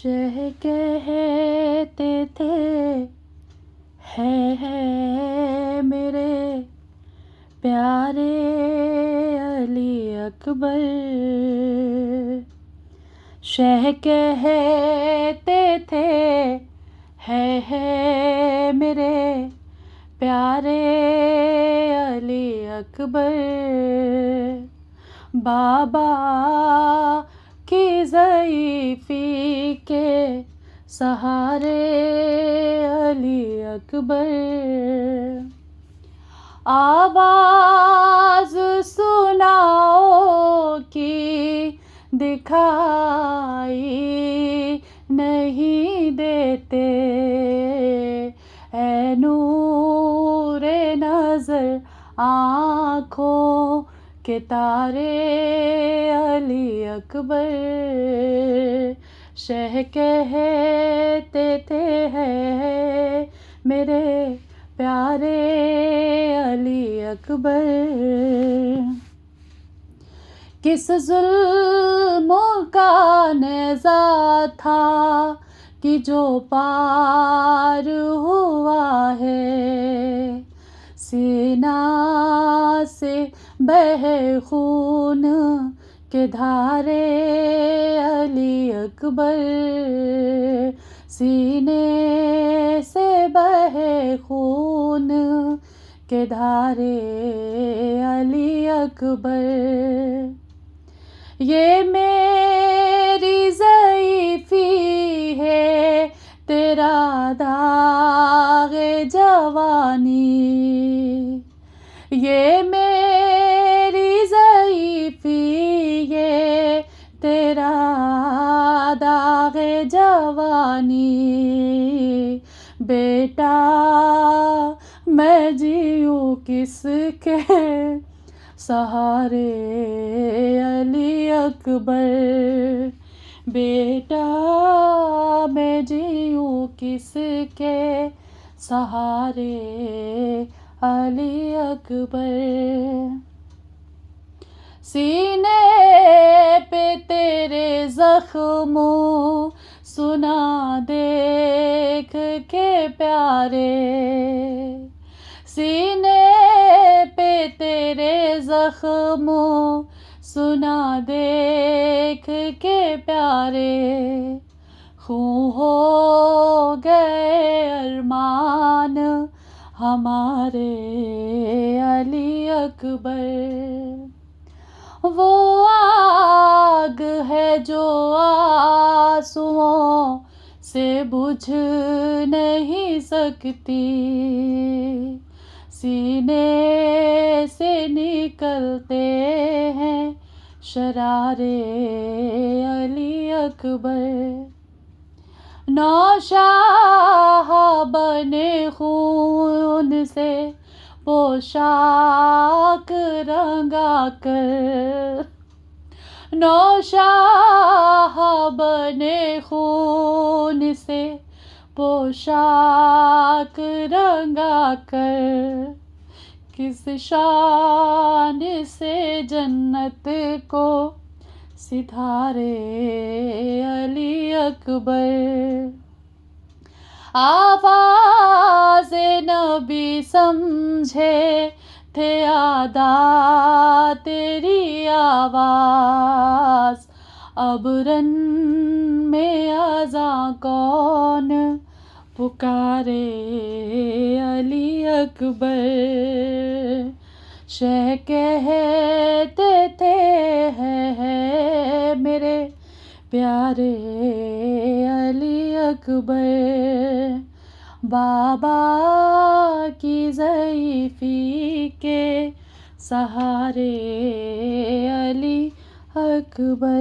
شہ کہتے تھے ہے میرے پیارے علی اکبر، شہ کہتے تھے ہے میرے پیارے علی اکبر، بابا کی ضعیفی کے سہارے علی اکبر، آواز سناؤ کی دکھائی نہیں دیتے، اے نور نظر آنکھوں کے تارے علی اکبر، شہ کہتے تھے ہے میرے پیارے علی اکبر، کس ظلم کا نیزہ تھا کہ جو پار ہوا ہے، سینہ سے بہے خون کے دھارے علی اکبر، سینے سے بہے خون کے دھارے علی اکبر، یہ میری ضعیفی ہے تیرا داغ جوانی، یہ میری ضعیفی یہ تیرا داغ جوانی، بیٹا میں جیوں کس کے سہارے علی اکبر، بیٹا میں جیوں کس کے سہارے علی اکبر، سینے پہ تیرے زخموں سنا دیکھ کے پیارے، سینے پہ تیرے زخموں سنا دیکھ کے پیارے، خوں ہو گئے ارمان ہمارے علی اکبر، وہ آگ ہے جو آنسوؤں سے بجھ نہیں سکتی، سینے سے نکلتے ہیں شرارے علی اکبر، نوشاہ بنے خون سے پوشاک رنگا کر، نوشاہ بنے خون سے پوشاک رنگا کر، کس شان سے جنت کو سدھارے علی اکبر، آواز نبی سمجھے تھے ادا تیری آواز، اب رن میں اذاں کون پکارے علی اکبر، شہ کہتے تھے ہے میرے پیارے علی اکبر، بابا کی ضعیفی کے سہارے علی اکبر۔